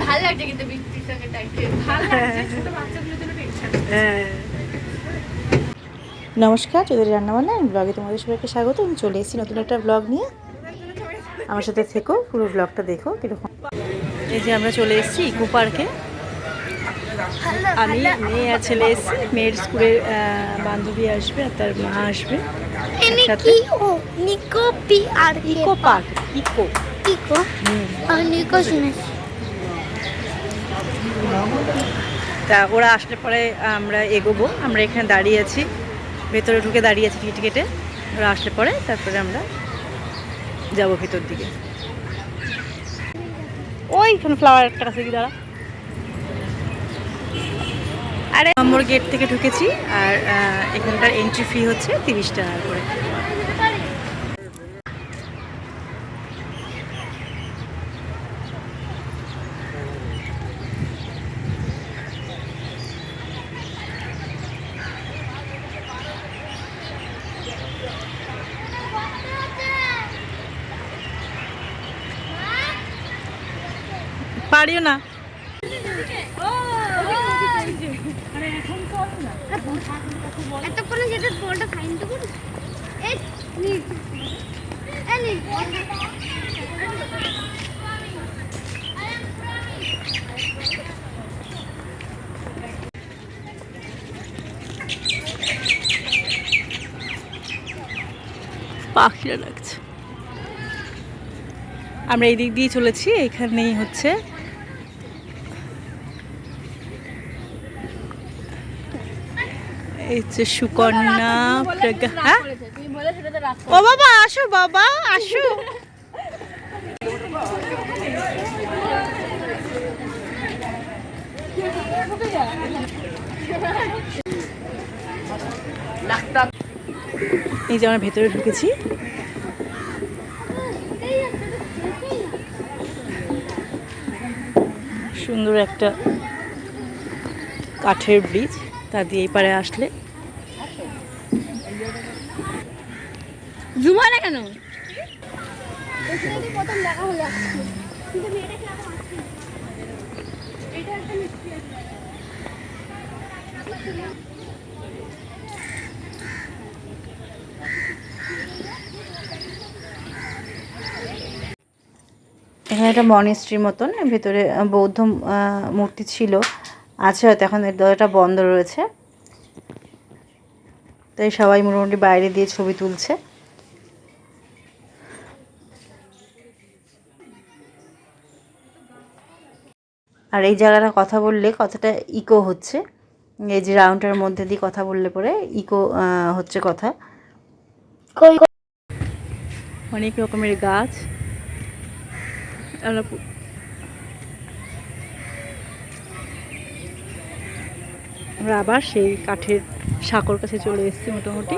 ভালো লাগছে কিন্তু বৃষ্টির সঙ্গে টাইপে ভালো লাগছে, ছোট বাচ্চাগুলোর জন্য টেনশন। হ্যাঁ। নমস্কার, চৌধুরী রান্নাবান্না ব্লগে তোমাদের সবাইকে স্বাগত। আমি চলে এসেছি নতুন একটা ব্লগ নিয়ে। আমার সাথে থেকো, পুরো ব্লগটা দেখো কীরকম। এই যে আমরা চলে এসেছি ইকো পার্কে। আমি, মেয়ে আর ছেলে এসেছি। মেয়ের স্কুলের বান্ধবী আসবে আর তার মা আসবে একসাথে। Nicco P R eco park, eco eco আর নিকো শুনেছি। তা ওরা আসলে পরে আমরা এগোবো। আমরা এখানে দাঁড়িয়ে আছি, ভেতরে ঢুকে দাঁড়িয়ে আছি টিকিট কেটে। ওরা আসলে পরে তারপরে আমরা যাবো ভিতর দিকে। ওইখানে ফ্লাওয়ার একটা কাছে কি দাঁড়া। আরে নম্বর গেট থেকে ঢুকেছি। আর এখানকার এন্ট্রি ফি হচ্ছে 30 টাকা করে। পারিও না। এতক্ষণে যেটা বলটা সাইন তো করুন। এই নীল এই নীল পাখিরা লাগছে। আমরা এই দিক দিয়ে চলেছি। এখানেই হচ্ছে এই যে সুকন্যা প্রজ্ঞা। হ্যাঁ ও বাবা, আসো বাবা, আসো। এই যে আমরা ভেতরে ঢুকেছি। সুন্দর একটা কাঠের ব্রিজ, তা দিয়ে এই পারে আসলে জুমা না কেন? এখানে একটা মনেস্ট্রির মতন, ভেতরে বৌদ্ধ মূর্তি ছিল, আছে হয়তো। এখন এর দরজাটা বন্ধ রয়েছে, তাই সবাই মোটামুটি বাইরে দিয়ে ছবি তুলছে। আর এই জায়গাটা কথা বললে কথাটা ইকো হচ্ছে। এই যে রাউন্ডের মধ্যে দিয়ে কথা বললে পরে ইকো হচ্ছে কথা। অনেক রকমের গাছ। আমরা আবার সেই কাঠের সাঁকোর কাছে চলে এসেছি মোটামুটি।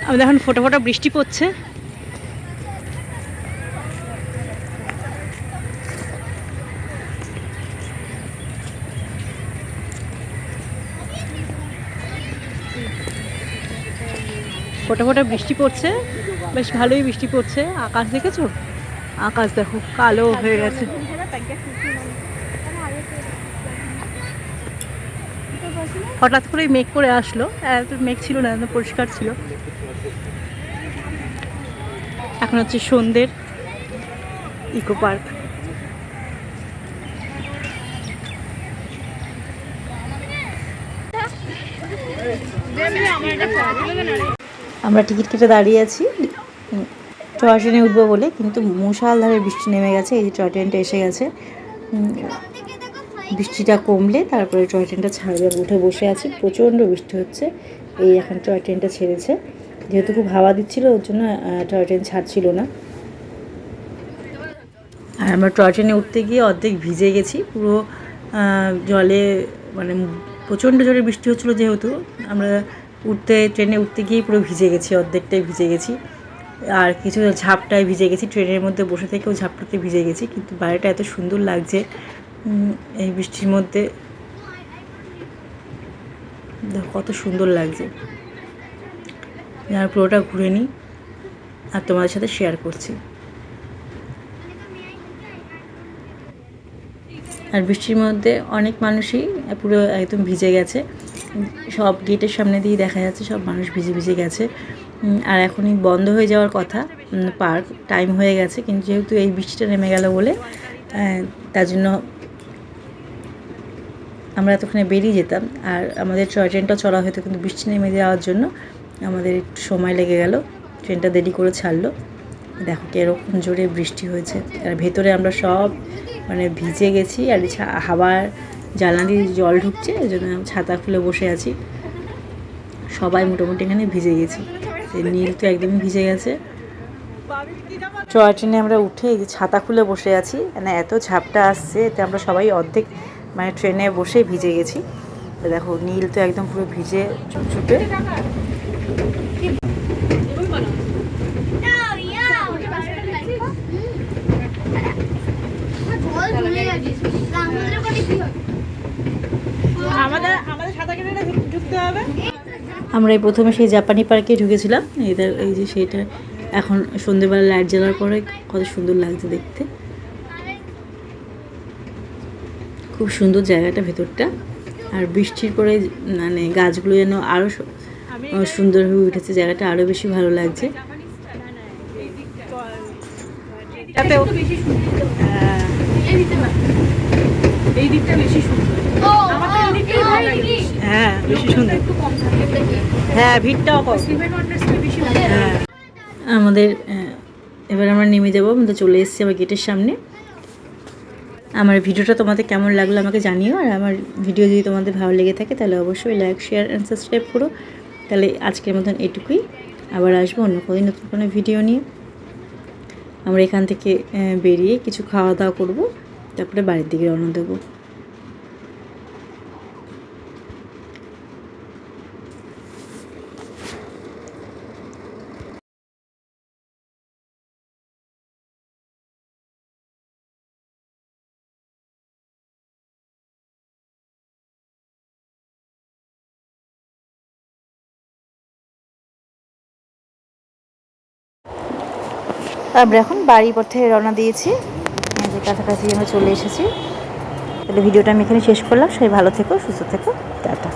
আমাদের এখন ফোটা ফোটা বৃষ্টি পড়ছে। ফোটা ফোটা বৃষ্টি পড়ছে, বেশ ভালোই বৃষ্টি পড়ছে। আকাশ দেখেছো? আকাশ দেখো কালো হয়ে গেছে। হঠাৎ করে মেঘ করে আসলো, এত মেঘ ছিল না, একদম পরিষ্কার ছিল। এখন হচ্ছে সন্ধ্যের ইকো পার্ক। আমরা টিকিট কেটে দাঁড়িয়ে আছি টয় ট্রেনে উঠবো বলে, কিন্তু মুষলধারে বৃষ্টি নেমে গেছে। এই যে টয় ট্রেনটা এসে গেছে। বৃষ্টিটা কমলে তারপরে টয় ট্রেনটা ছাড়বে। উঠে বসে আছি, প্রচণ্ড বৃষ্টি হচ্ছে। এই এখন টয় ট্রেনটা ছেড়েছে, যেহেতু খুব হাওয়া দিচ্ছিল ওর জন্য টয় ট্রেন ছাড়ছিল না। আর আমরা টয় ট্রেনে উঠতে গিয়ে অর্ধেক ভিজে গেছি পুরো জলে। মানে প্রচণ্ড জোরে বৃষ্টি হচ্ছিলো, যেহেতু আমরা ট্রেনে উঠতে গিয়েই পুরো ভিজে গেছি, অর্ধেকটাই ভিজে গেছি। আর কিছু ঝাপটায় ভিজে গেছি, ট্রেনের মধ্যে বসে থেকেও ঝাপটাতে ভিজে গেছি। কিন্তু বাইরেটা এত সুন্দর লাগছে এই বৃষ্টির মধ্যে, কত সুন্দর লাগছে। আর পুরোটা ঘুরে নিই আর তোমাদের সাথে শেয়ার করছি। আর বৃষ্টির মধ্যে অনেক মানুষই পুরো একদম ভিজে গেছে, সব গেটের সামনে দিয়ে দেখা যাচ্ছে সব মানুষ ভিজে ভিজে গেছে। আর এখনই বন্ধ হয়ে যাওয়ার কথা পার্ক, টাইম হয়ে গেছে, কিন্তু যেহেতু এই বৃষ্টিটা নেমে গেল বলে তার জন্য আমরা এতক্ষণে বেরিয়ে যেতাম। আর আমাদের ট্রেনটা চলা হতো, কিন্তু বৃষ্টি নেমে যাওয়ার জন্য আমাদের একটু সময় লেগে গেল, ট্রেনটা দেরি করে ছাড়লো। দেখো কীরকম জোরে বৃষ্টি হয়েছে, আর ভেতরে আমরা সব মানে ভিজে গেছি। আর হাওয়ার জানলা দিয়ে জল ঢুকছে, এই জন্য ছাতা খুলে বসে আছি। সবাই মোটামুটি এখানে ভিজে গেছি, নীল তো একদমই ভিজে গেছে। টয় ট্রেনে আমরা উঠে এই যে ছাতা খুলে বসে আছি, মানে এত ঝাপটা আসছে, এতে আমরা সবাই অর্ধেক মানে ট্রেনে বসে ভিজে গেছি। দেখো নীল তো একদম পুরো ভিজে চুপচুপে। আমরা এই প্রথমে সেই জাপানি পার্কে ঢুকেছিলাম, এদের এই যে সেইটা এখন সন্ধ্যেবেলা লাইট জ্বালার পরে কত সুন্দর লাগছে দেখতে, খুব সুন্দর জায়গাটা ভেতরটা। আর বৃষ্টির পরে মানে গাছগুলো যেন আরও সুন্দর হয়ে উঠেছে, জায়গাটা আরও বেশি ভালো লাগছে। এই দিকটা বেশি সুন্দর, হ্যাঁ বেশি সুন্দর, হ্যাঁ ভিড়টাও কম। হ্যাঁ আমাদের এবার আমরা নেমে যাবো, আমাদের চলে এসেছি আমার গেটের সামনে। আমার ভিডিওটা তোমাদের কেমন লাগলো আমাকে জানিও, আর আমার ভিডিও যদি তোমাদের ভালো লেগে থাকে তাহলে অবশ্যই লাইক, শেয়ার অ্যান্ড সাবস্ক্রাইব করো। তাহলে আজকের মতন এটুকুই, আবার আসবো অন্য কোনোদিন নতুন কোনো ভিডিও নিয়ে। আমরা এখান থেকে বেরিয়ে কিছু খাওয়া দাওয়া করবো, তারপরে বাড়ির দিকে রওনা দেবো। আমরা এখন বাড়ির পথে রওনা দিয়েছি, যে কাছাকাছি আমরা চলে এসেছি। তাহলে ভিডিওটা আমি এখানে শেষ করলাম। সবাই ভালো থেকো, সুস্থ থেকো, টাটা।